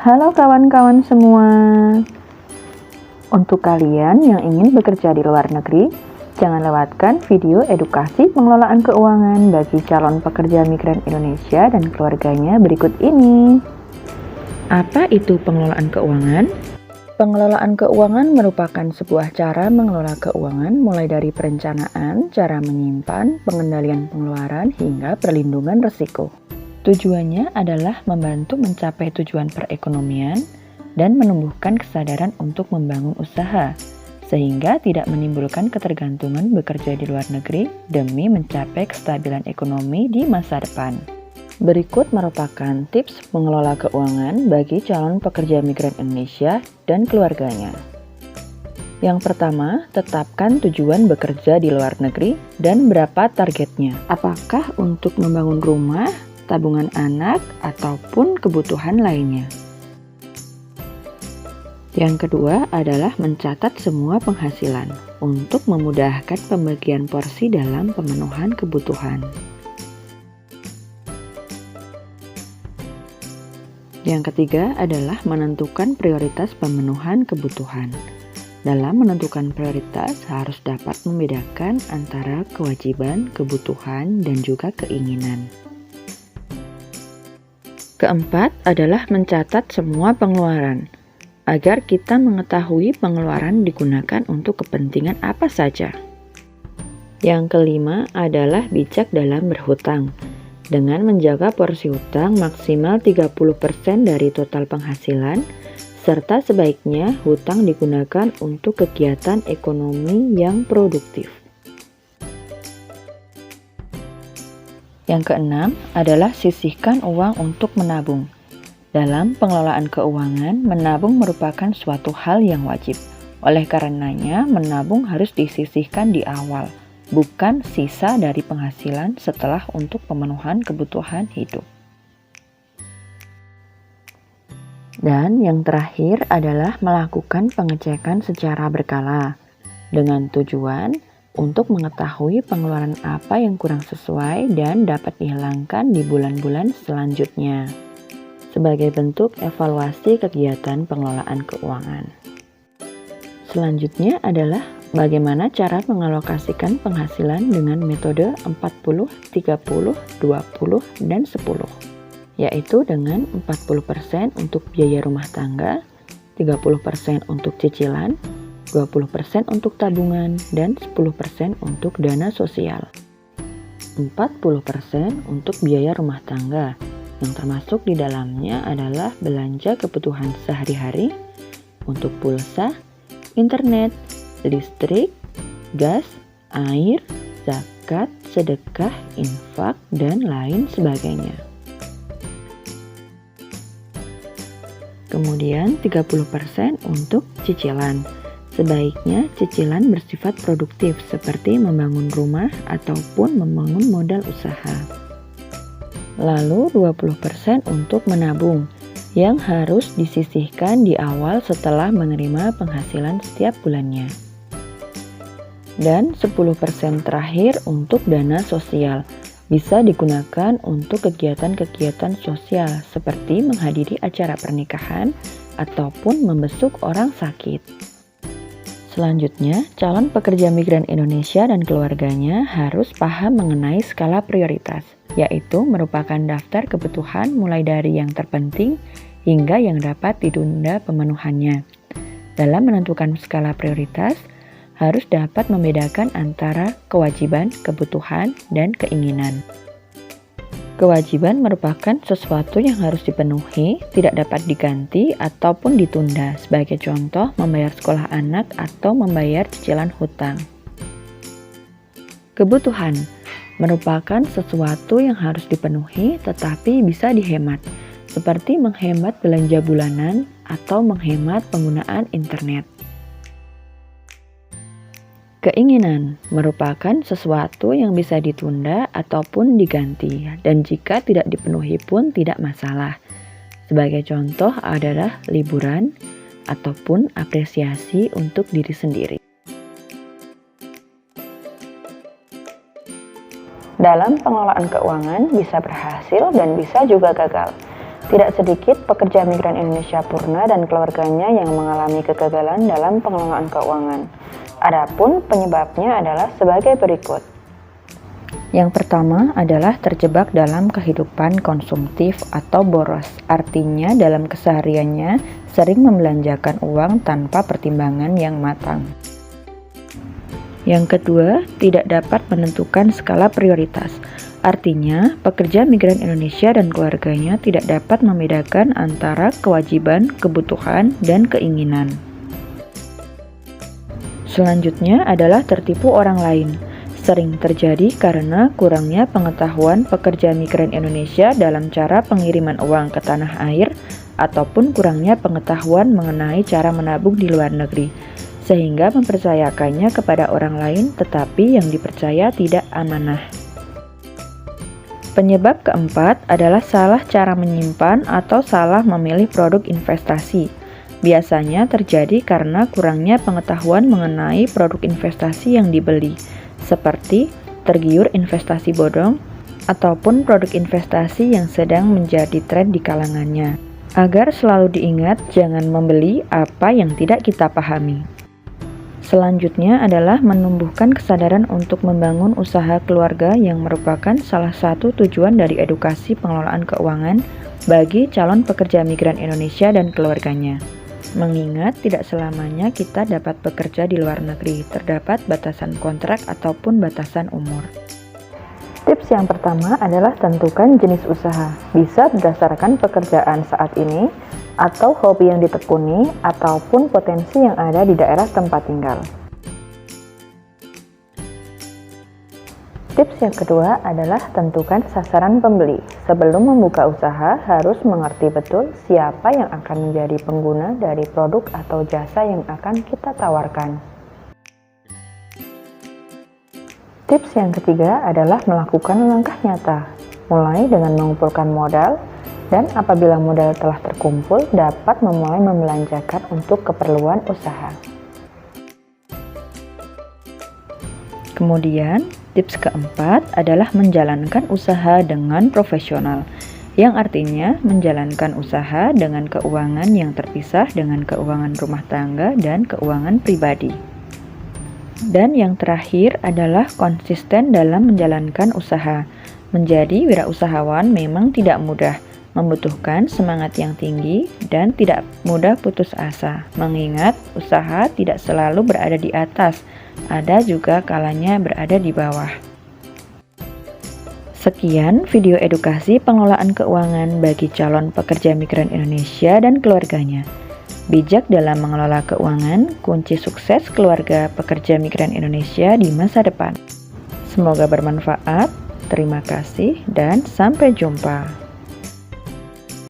Halo kawan-kawan semua. Untuk kalian yang ingin bekerja di luar negeri, jangan lewatkan video edukasi pengelolaan keuangan bagi calon pekerja migran Indonesia dan keluarganya berikut ini. Apa itu pengelolaan keuangan? Pengelolaan keuangan merupakan sebuah cara mengelola keuangan mulai dari perencanaan, cara menyimpan, pengendalian pengeluaran, hingga perlindungan risiko. Tujuannya adalah membantu mencapai tujuan perekonomian dan menumbuhkan kesadaran untuk membangun usaha, sehingga tidak menimbulkan ketergantungan bekerja di luar negeri demi mencapai kestabilan ekonomi di masa depan. Berikut merupakan tips mengelola keuangan bagi calon pekerja migran Indonesia dan keluarganya. Yang pertama, tetapkan tujuan bekerja di luar negeri dan berapa targetnya. Apakah untuk membangun rumah, tabungan anak, ataupun kebutuhan lainnya. Yang kedua adalah mencatat semua penghasilan untuk memudahkan pembagian porsi dalam pemenuhan kebutuhan. Yang ketiga adalah menentukan prioritas pemenuhan kebutuhan. Dalam menentukan prioritas harus dapat membedakan antara kewajiban, kebutuhan, dan juga keinginan. Keempat adalah mencatat semua pengeluaran, agar kita mengetahui pengeluaran digunakan untuk kepentingan apa saja. Yang kelima adalah bijak dalam berhutang, dengan menjaga porsi hutang maksimal 30% dari total penghasilan, serta sebaiknya hutang digunakan untuk kegiatan ekonomi yang produktif. Yang keenam adalah sisihkan uang untuk menabung. Dalam pengelolaan keuangan, menabung merupakan suatu hal yang wajib. Oleh karenanya, menabung harus disisihkan di awal, bukan sisa dari penghasilan setelah untuk pemenuhan kebutuhan hidup. Dan yang terakhir adalah melakukan pengecekan secara berkala, dengan tujuan untuk mengetahui pengeluaran apa yang kurang sesuai dan dapat dihilangkan di bulan-bulan selanjutnya, sebagai bentuk evaluasi kegiatan pengelolaan keuangan. Selanjutnya adalah bagaimana cara mengalokasikan penghasilan dengan metode 40, 30, 20, dan 10, yaitu dengan 40% untuk biaya rumah tangga, 30% untuk cicilan, 20% untuk tabungan, dan 10% untuk dana sosial. 40% untuk biaya rumah tangga, yang termasuk di dalamnya adalah belanja kebutuhan sehari-hari untuk pulsa, internet, listrik, gas, air, zakat, sedekah, infak, dan lain sebagainya. Kemudian 30% untuk cicilan. Sebaiknya cicilan bersifat produktif seperti membangun rumah ataupun membangun modal usaha. Lalu 20% untuk menabung yang harus disisihkan di awal setelah menerima penghasilan setiap bulannya. Dan 10% terakhir untuk dana sosial bisa digunakan untuk kegiatan-kegiatan sosial seperti menghadiri acara pernikahan ataupun membesuk orang sakit. Selanjutnya, calon pekerja migran Indonesia dan keluarganya harus paham mengenai skala prioritas, yaitu merupakan daftar kebutuhan mulai dari yang terpenting hingga yang dapat ditunda pemenuhannya. Dalam menentukan skala prioritas, harus dapat membedakan antara kewajiban, kebutuhan, dan keinginan. Kewajiban merupakan sesuatu yang harus dipenuhi, tidak dapat diganti ataupun ditunda, sebagai contoh membayar sekolah anak atau membayar cicilan hutang. Kebutuhan merupakan sesuatu yang harus dipenuhi tetapi bisa dihemat, seperti menghemat belanja bulanan atau menghemat penggunaan internet. Keinginan merupakan sesuatu yang bisa ditunda ataupun diganti, dan jika tidak dipenuhi pun tidak masalah. Sebagai contoh adalah liburan ataupun apresiasi untuk diri sendiri. Dalam pengelolaan keuangan bisa berhasil dan bisa juga gagal. Tidak sedikit pekerja migran Indonesia Purna dan keluarganya yang mengalami kegagalan dalam pengelolaan keuangan. Adapun penyebabnya adalah sebagai berikut. Yang pertama adalah terjebak dalam kehidupan konsumtif atau boros. Artinya dalam kesehariannya sering membelanjakan uang tanpa pertimbangan yang matang. Yang kedua, tidak dapat menentukan skala prioritas. Artinya, pekerja migran Indonesia dan keluarganya tidak dapat membedakan antara kewajiban, kebutuhan, dan keinginan. Selanjutnya adalah tertipu orang lain. Sering terjadi karena kurangnya pengetahuan pekerja migran Indonesia dalam cara pengiriman uang ke tanah air ataupun kurangnya pengetahuan mengenai cara menabung di luar negeri, sehingga mempercayakannya kepada orang lain tetapi yang dipercaya tidak amanah. Penyebab keempat adalah salah cara menyimpan atau salah memilih produk investasi. Biasanya terjadi karena kurangnya pengetahuan mengenai produk investasi yang dibeli, seperti tergiur investasi bodong ataupun produk investasi yang sedang menjadi tren di kalangannya. Agar selalu diingat, jangan membeli apa yang tidak kita pahami. Selanjutnya adalah menumbuhkan kesadaran untuk membangun usaha keluarga yang merupakan salah satu tujuan dari edukasi pengelolaan keuangan bagi calon pekerja migran Indonesia dan keluarganya. Mengingat tidak selamanya kita dapat bekerja di luar negeri, terdapat batasan kontrak ataupun batasan umur. Tips yang pertama adalah tentukan jenis usaha, bisa berdasarkan pekerjaan saat ini, atau hobi yang ditekuni, ataupun potensi yang ada di daerah tempat tinggal. Tips yang kedua adalah tentukan sasaran pembeli. Sebelum membuka usaha, harus mengerti betul siapa yang akan menjadi pengguna dari produk atau jasa yang akan kita tawarkan. Tips yang ketiga adalah melakukan langkah nyata, mulai dengan mengumpulkan modal, dan apabila modal telah terkumpul, dapat memulai membelanjakan untuk keperluan usaha. Kemudian, tips keempat adalah menjalankan usaha dengan profesional, yang artinya menjalankan usaha dengan keuangan yang terpisah dengan keuangan rumah tangga dan keuangan pribadi. Dan yang terakhir adalah konsisten dalam menjalankan usaha. Menjadi wirausahawan memang tidak mudah, membutuhkan semangat yang tinggi dan tidak mudah putus asa, mengingat usaha tidak selalu berada di atas, ada juga kalanya berada di bawah. Sekian video edukasi pengelolaan keuangan bagi calon pekerja migran Indonesia dan keluarganya. Bijak dalam mengelola keuangan, kunci sukses keluarga pekerja migran Indonesia di masa depan. Semoga bermanfaat. Terima kasih dan sampai jumpa.